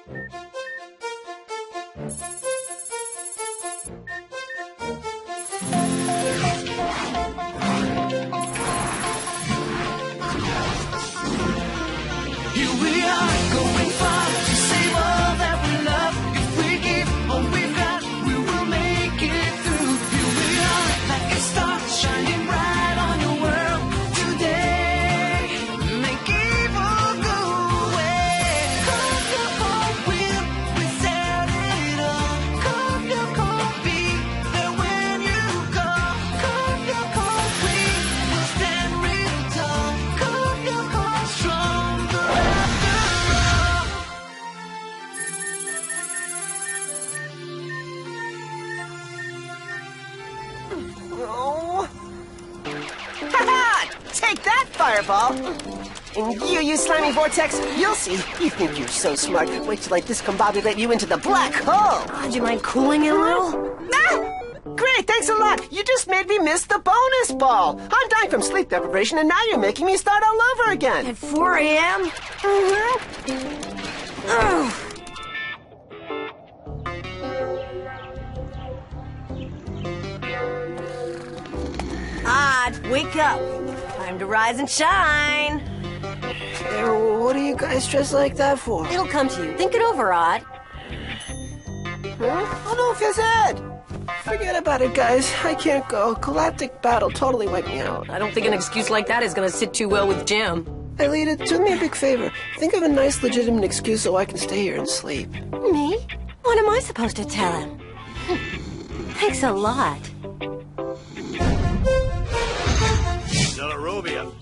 Here we are, going far to save all that we love. If we give all we've got, we will make it through. Here we are, like a star, shining bright on your world today. Make evil go away. Come your cold will, we set it on. Come your cold, be there when you call. Come your cold, we will stand real tall. Come your cold, stronger after all. Oh. Ha-ha! Take that, Fireball! And you slimy vortex, you'll see. You think you're so smart. Wait till I discombobulate you into the black hole. Oh, do you mind cooling it a little? Ah! Great, thanks a lot. You just made me miss the bonus ball. I'm dying from sleep deprivation, and now you're making me start all over again. At 4 a.m.? Ugh. Odd, wake up. Time to rise and shine. What are you guys dressed like that for? It'll come to you. Think it over, Odd. Huh? Oh, no, Fizz Ed. Forget about it, guys. I can't go. Galactic battle totally wiped me out. I don't think an excuse like that is going to sit too well with Jim. Hey, Lita, do me a big favor. Think of a nice, legitimate excuse so I can stay here and sleep. Me? What am I supposed to tell him? Thanks a lot. Delarobia.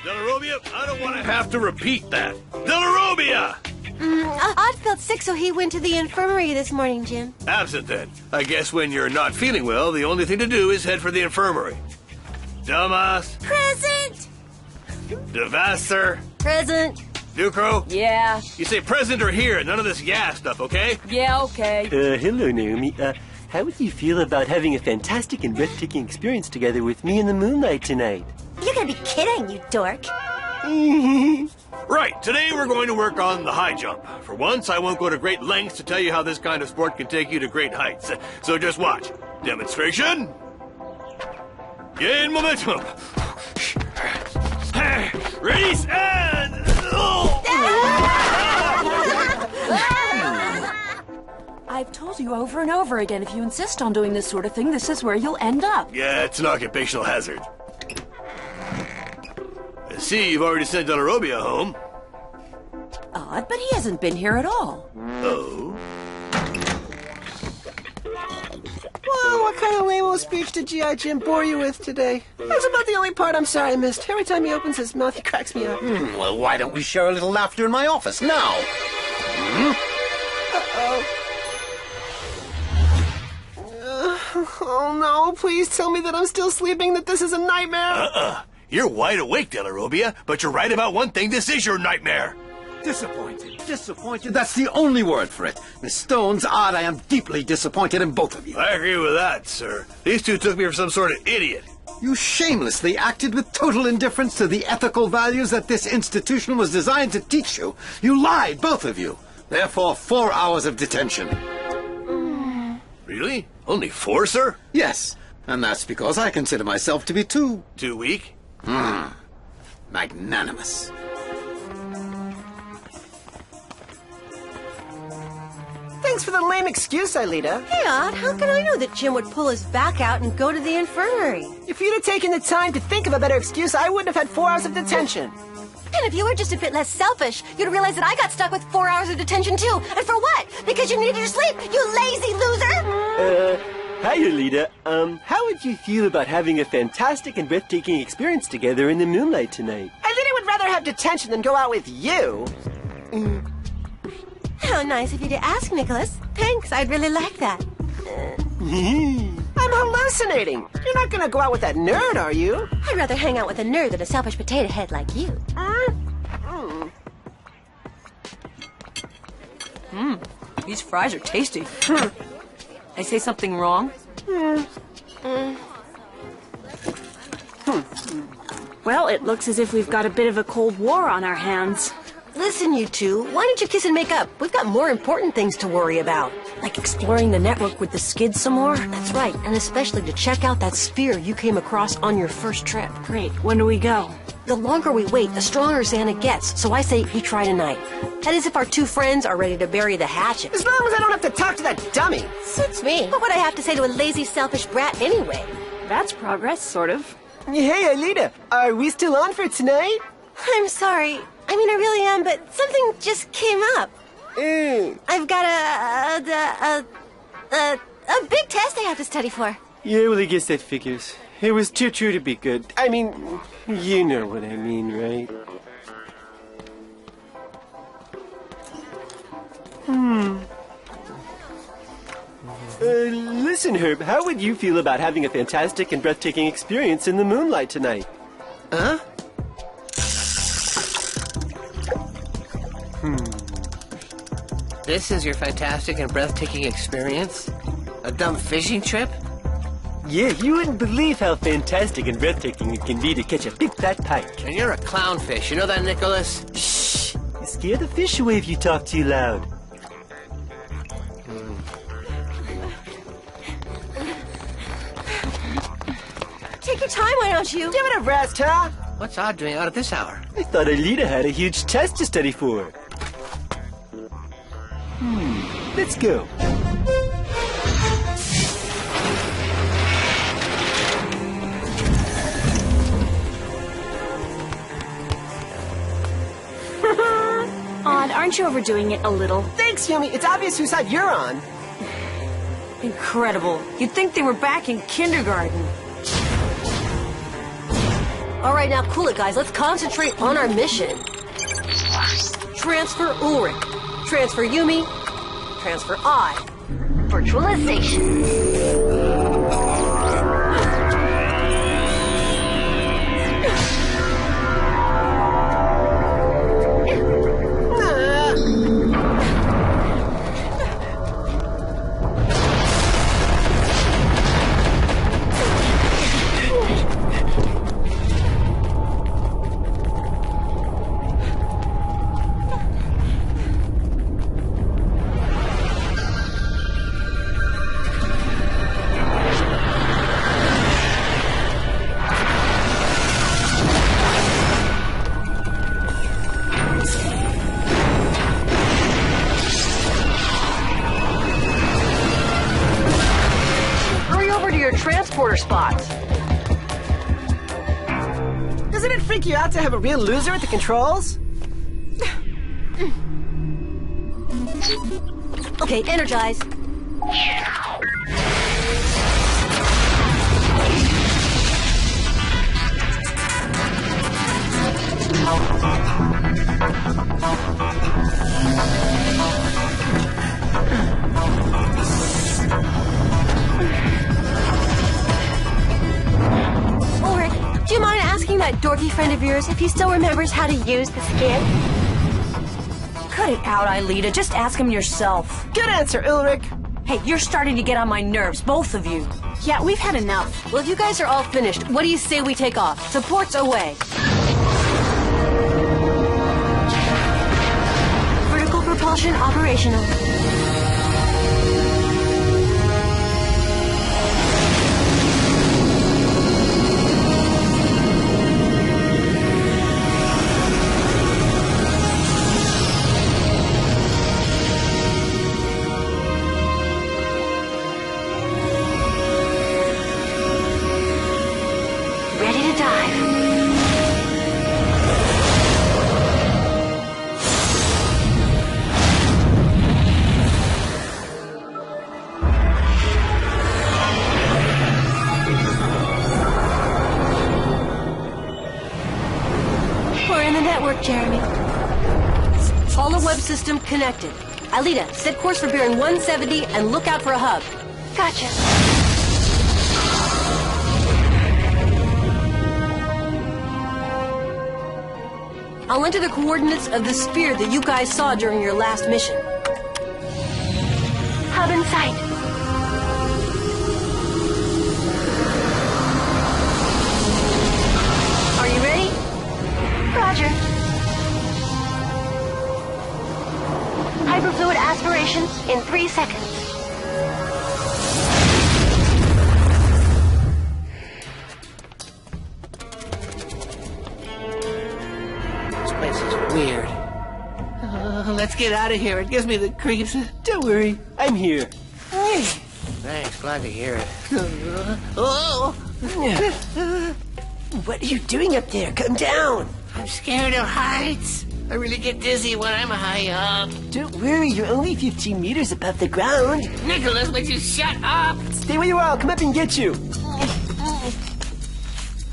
Delarobia, I don't want to have to repeat that. Delarobia! Odd felt sick, so he went to the infirmary this morning, Jim. Absent then. I guess when you're not feeling well, the only thing to do is head for the infirmary. Dumbass. Present! Devasser. Present. Ducro. Yeah. You say present or here, none of this yeah stuff, okay? Yeah, okay. Hello, Naomi. How would you feel about having a fantastic and breathtaking experience together with me in the moonlight tonight? You're gonna be kidding, you dork. Right, today we're going to work on the high jump. For once, I won't go to great lengths to tell you how this kind of sport can take you to great heights. So just watch. Demonstration. Gain momentum. Release and... I've told you over and over again, if you insist on doing this sort of thing, this is where you'll end up. Yeah, it's an occupational hazard. I see you've already sent Delarobia home. Odd, but he hasn't been here at all. Oh? Well, what kind of lame-o speech did G.I. Jim bore you with today? That's about the only part I'm sorry I missed. Every time he opens his mouth, he cracks me up. Well, why don't we share a little laughter in my office now? Uh-oh. Oh, no, please tell me that I'm still sleeping, that this is a nightmare. You're wide awake, Delarobia, but you're right about one thing. This is your nightmare. Disappointed. Disappointed. That's the only word for it. Miss Stone's Odd, I am deeply disappointed in both of you. I agree with that, sir. These two took me for some sort of idiot. You shamelessly acted with total indifference to the ethical values that this institution was designed to teach you. You lied, both of you. Therefore, 4 hours of detention. Really? Only 4, sir? Yes, and that's because I consider myself to be too weak? magnanimous. Thanks for the lame excuse, Aelita. Hey, Odd, how can I know that Jim would pull his back out and go to the infirmary? If you'd have taken the time to think of a better excuse, I wouldn't have had 4 hours of detention. And if you were just a bit less selfish, you'd realize that I got stuck with 4 hours of detention too. And for what? Because you needed to sleep, you lazy loser! Hi, Aelita. How would you feel about having a fantastic and breathtaking experience together in the moonlight tonight? Aelita would rather have detention than go out with you. How nice of you to ask, Nicholas. Thanks, I'd really like that. I'm hallucinating. You're not gonna go out with that nerd, are you? I'd rather hang out with a nerd than a selfish potato head like you. These fries are tasty. I say something wrong? Well, it looks as if we've got a bit of a cold war on our hands. Listen, you two, why don't you kiss and make up? We've got more important things to worry about. Like exploring the network with the skids some more? That's right, and especially to check out that sphere you came across on your first trip. Great. When do we go? The longer we wait, the stronger Xana gets, so I say we try tonight. That is if our two friends are ready to bury the hatchet. As long as I don't have to talk to that dummy. Suits me. What would I have to say to a lazy, selfish brat anyway? That's progress, sort of. Hey, Alita, are we still on for tonight? I'm sorry. I mean, I really am, but something just came up. I've got a big test I have to study for. Yeah, well, I guess that figures. It was too true to be good. I mean, you know what I mean, right? Listen, Herb, how would you feel about having a fantastic and breathtaking experience in the moonlight tonight? Huh? This is your fantastic and breathtaking experience? A dumb fishing trip? Yeah, you wouldn't believe how fantastic and breathtaking it can be to catch a big fat pike. And you're a clownfish, you know that, Nicholas? Shh! You scare the fish away if you talk too loud. Take your time, why don't you? Give it a rest, huh? What's Odd doing out at this hour? I thought Alita had a huge test to study for. Let's go. Odd, aren't you overdoing it a little? Thanks, Yumi. It's obvious whose side you're on. Incredible. You'd think they were back in kindergarten. All right, now cool it, guys. Let's concentrate on our mission. Transfer Ulrich. Transfer Yumi. Transfer I. Virtualization. Transporter spots. Doesn't it freak you out to have a real loser at the controls? Okay, energize. Do you mind asking that dorky friend of yours if he still remembers how to use the skid? Cut it out, Alita. Just ask him yourself. Good answer, Ulrich. Hey, you're starting to get on my nerves, both of you. Yeah, we've had enough. Well, if you guys are all finished, what do you say we take off? Supports away. Vertical propulsion operational. Jeremy. Follow web system connected. Alita, set course for bearing 170 and look out for a hub. Gotcha. I'll enter the coordinates of the sphere that you guys saw during your last mission. Hub in sight. Are you ready? Roger. Nasal fluid aspiration in 3 seconds. This place is weird. Let's get out of here. It gives me the creeps. Don't worry, I'm here. Hey. Thanks, glad to hear it. Oh! What are you doing up there? Come down. I'm scared of heights. I really get dizzy when I'm high up. Don't worry, you're only 15 meters above the ground. Nicholas, would you shut up? Stay where you are, I'll come up and get you.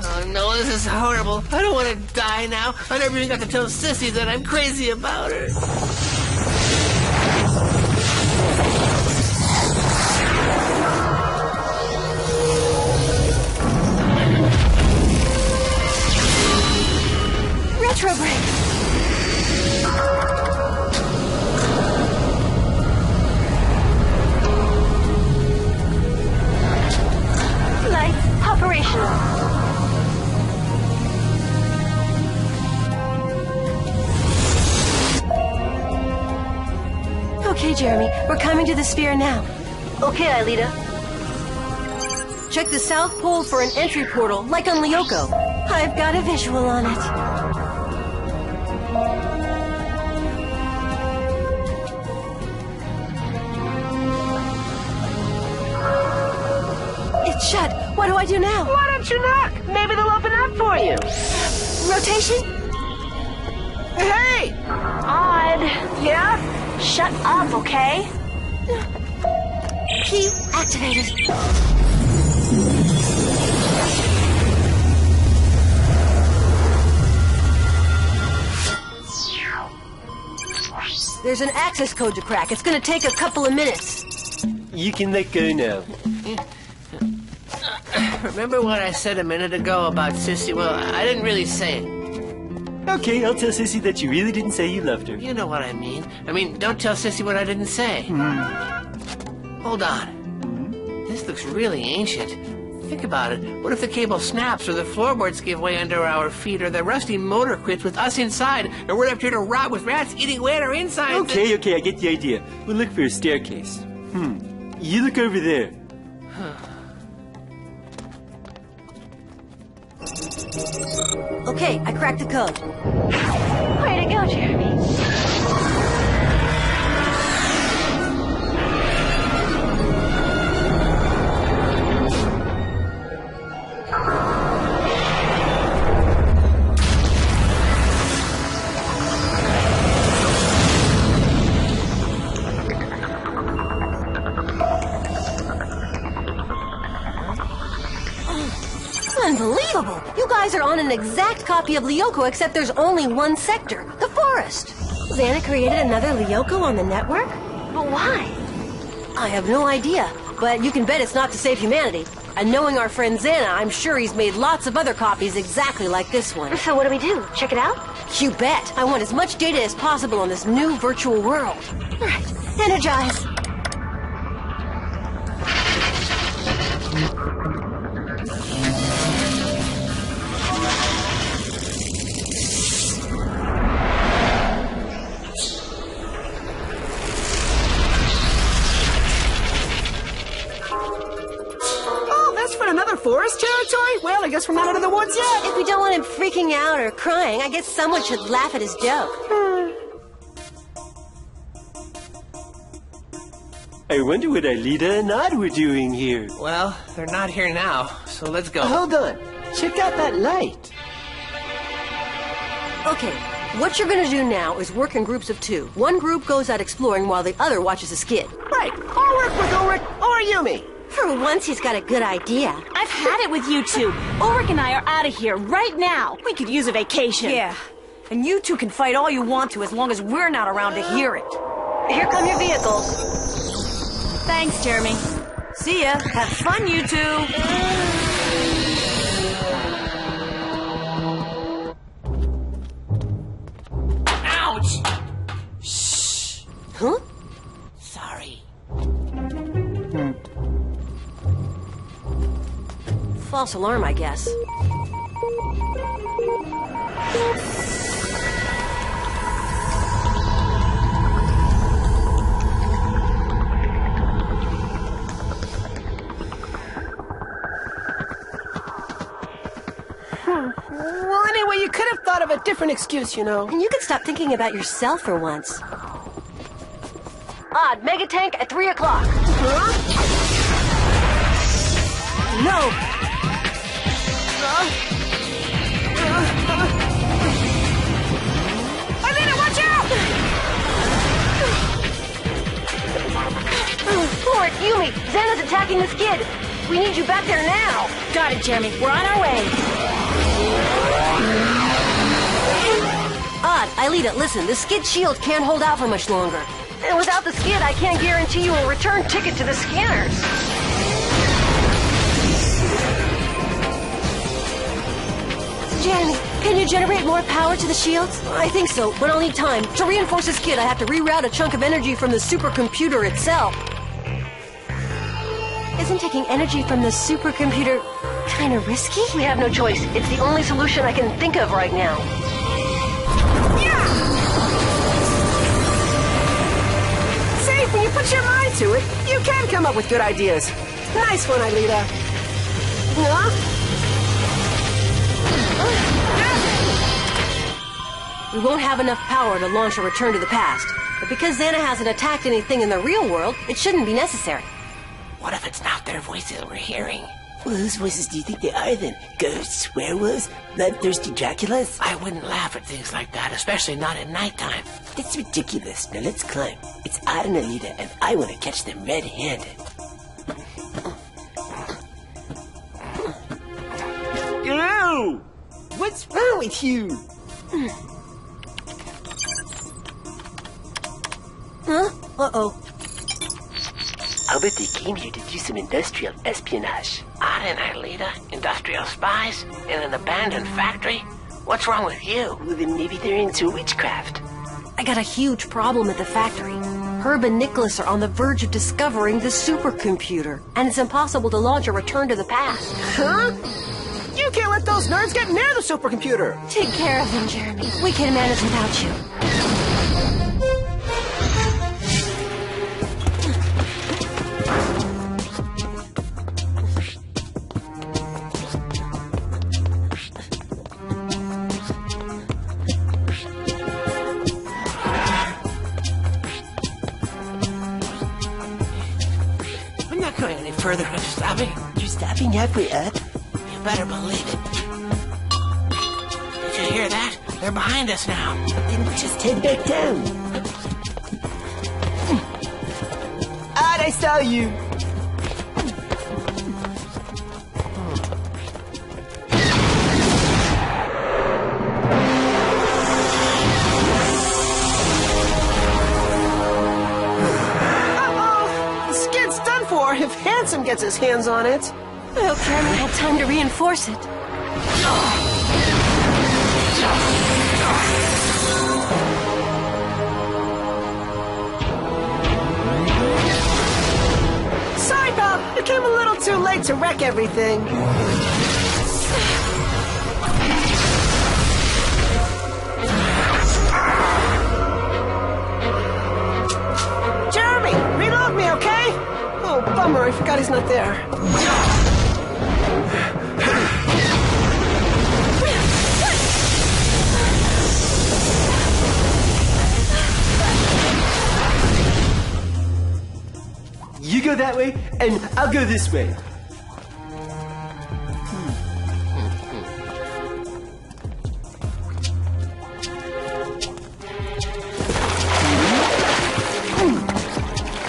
Oh no, this is horrible. I don't want to die now. I never even got to tell Sissy that I'm crazy about her. Retrograde. Lights operational. Okay, Jeremy, we're coming to the sphere now. Okay, Aelita. Check the South Pole for an entry portal, like on Lyoko. I've got a visual on it. It's shut. What do I do now? Why don't you knock? Maybe they'll open up for you. Rotation? Hey! Odd. Yeah? Shut up, okay? Key activated. There's an access code to crack. It's gonna take a couple of minutes. You can let go now. Remember what I said a minute ago about Sissy? Well, I didn't really say it. Okay, I'll tell Sissy that you really didn't say you loved her. You know what I mean. I mean, don't tell Sissy what I didn't say. Hold on. This looks really ancient. Think about it. What if the cable snaps, or the floorboards give way under our feet, or the rusty motor quits with us inside, or we're left here to rot with rats eating away at our insides? Okay, I get the idea. We'll look for a staircase. You look over there. Okay, I cracked the code. Way to go, Jeremy. Unbelievable! You guys are on an exact copy of Lyoko, except there's only one sector, the forest. Xana created another Lyoko on the network? But why? I have no idea, but you can bet it's not to save humanity. And knowing our friend Xana, I'm sure he's made lots of other copies exactly like this one. So what do we do? Check it out? You bet! I want as much data as possible on this new virtual world. All right, energize. Another forest territory? Well, I guess we're not out of the woods yet. If we don't want him freaking out or crying, I guess someone should laugh at his joke. I wonder what Aelita and Odd were doing here. Well, they're not here now, so let's go. Hold on. Check out that light. Okay, what you're gonna do now is work in groups of 2. One group goes out exploring while the other watches the skid. Right. I'll work with Ulrich or Yumi. For once, he's got a good idea. I've had it with you two. Ulrich and I are out of here right now. We could use a vacation. Yeah, and you two can fight all you want to as long as we're not around to hear it. Here come your vehicles. Thanks, Jeremy. See ya. Have fun, you two. Ouch! Huh? Sorry. False alarm, I guess. a different excuse, you know. And you could stop thinking about yourself for once. Odd, mega tank at 3 o'clock. No. Alina, watch out! Lord, Yumi, Xana's attacking the skid. We need you back there now. Got it, Jeremy. We're on our way. Odd, Aelita, listen, the skid shield can't hold out for much longer. And without the skid, I can't guarantee you a return ticket to the scanners. Jeremy, can you generate more power to the shields? I think so, but I'll need time. To reinforce the skid, I have to reroute a chunk of energy from the supercomputer itself. Isn't taking energy from the supercomputer kind of risky? We have no choice. It's the only solution I can think of right now. See, when you put your mind to it, you can come up with good ideas. Nice one, Aelita. We won't have enough power to launch a return to the past. But because Xana hasn't attacked anything in the real world, it shouldn't be necessary. What if it's not their voices we're hearing? Well, whose voices do you think they are then? Ghosts, werewolves, bloodthirsty Draculas? I wouldn't laugh at things like that, especially not at nighttime. That's ridiculous. Now let's climb. It's Odd and Alita, and I want to catch them red-handed. Ew! What's wrong with you? Huh? Uh-oh. I'll bet they came here to do some industrial espionage. Odd and Aelita, industrial spies, in an abandoned factory? What's wrong with you? Well, then maybe they're into witchcraft. I got a huge problem at the factory. Herb and Nicholas are on the verge of discovering the supercomputer, and it's impossible to launch a return to the past. Huh? You can't let those nerds get near the supercomputer. Take care of them, Jeremy. We can manage without you. I'm not going any further. I'm stopping. You're stopping halfway up? You better believe it. Did you hear that? They're behind us now. Then just head back down. Odd, I saw you. The skid's done for if Handsome gets his hands on it. I hope Jeremy had time to reinforce it. Sorry, pal. You came a little too late to wreck everything. Jeremy, reload me, okay? Oh, bummer. I forgot he's not there. You go that way, and I'll go this way.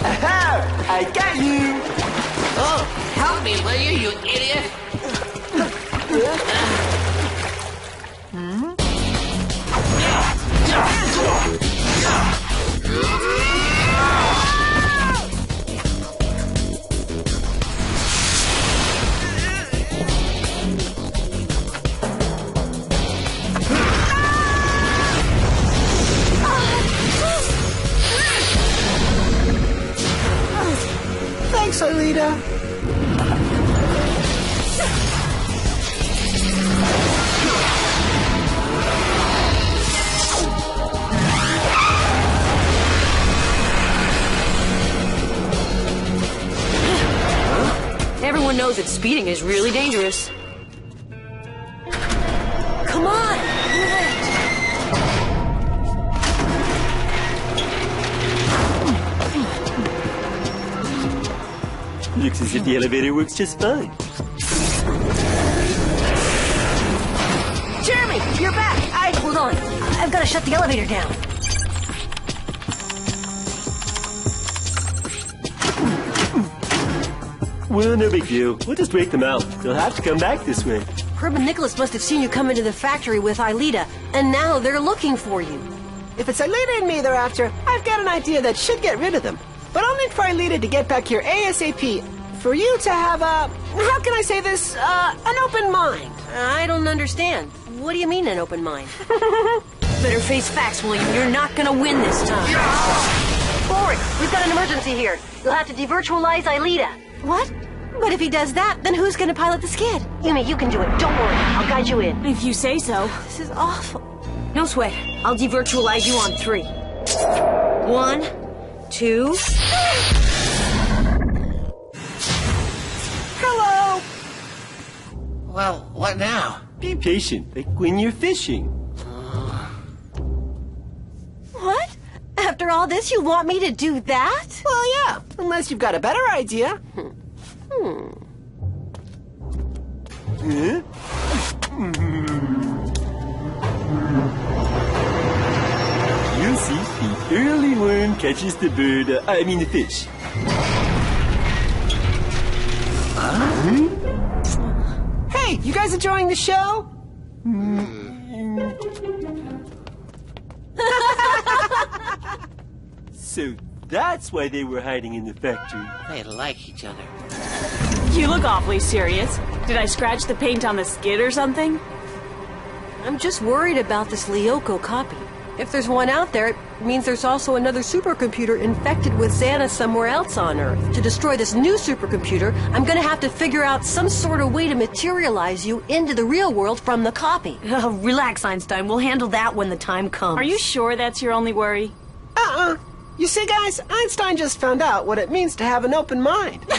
Aha! I got you! Oh, help me, will you, you idiot? Thanks, Aelita. Everyone knows that speeding is really dangerous. Come on! Move it! Looks as if the elevator works just fine. Jeremy, you're back. Hold on. I've got to shut the elevator down. Well, no big deal. We'll just break them out. They'll have to come back this way. Herb and Nicholas must have seen you come into the factory with Aelita, and now they're looking for you. If it's Aelita and me they're after, I've got an idea that should get rid of them. But only for Aelita to get back here ASAP. For you to have how can I say this, an open mind. I don't understand. What do you mean, an open mind? Better face facts, William. You're not gonna win this time. Forward! We've got an emergency here. You'll have to devirtualize Aelita. What? But if he does that, then who's going to pilot the skid? Yumi, you can do it. Don't worry. I'll guide you in. If you say so. This is awful. No sweat. I'll devirtualize you on 3. 1, 2... Hello! Well, what now? Be patient, like when you're fishing. What? After all this, you want me to do that? Well, yeah, unless you've got a better idea. Huh? You see, the early worm catches the bird, the fish. Hey, you guys enjoying the show? So that's why they were hiding in the factory. They like each other. You look awfully serious. Did I scratch the paint on the skid or something? I'm just worried about this Lyoko copy. If there's one out there, it means there's also another supercomputer infected with Xana somewhere else on Earth. To destroy this new supercomputer, I'm gonna have to figure out some sort of way to materialize you into the real world from the copy. Relax, Einstein. We'll handle that when the time comes. Are you sure that's your only worry? You see, guys, Einstein just found out what it means to have an open mind. So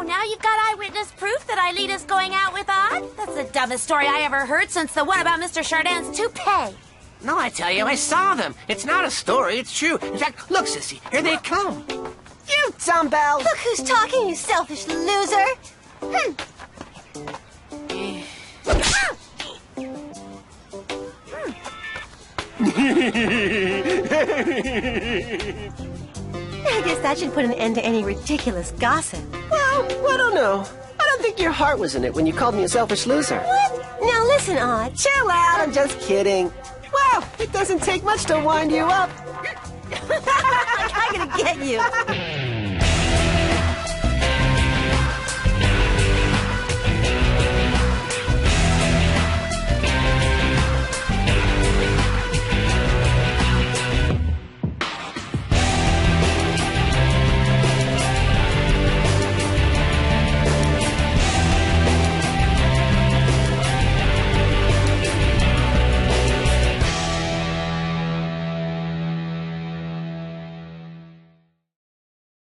now you've got eyewitness proof that Aelita's going out with Odd? That's the dumbest story I ever heard since the one about Mr. Chardin's toupee. No, I tell you, I saw them. It's not a story, it's true. In fact, look, Sissy, here they come. You dumbbell! Look who's talking, you selfish loser! I guess that should put an end to any ridiculous gossip. Well, I don't know. I don't think your heart was in it when you called me a selfish loser. What? Now listen, Odd. Chill out, I'm just kidding. Well, it doesn't take much to wind you up. I'm gonna get you.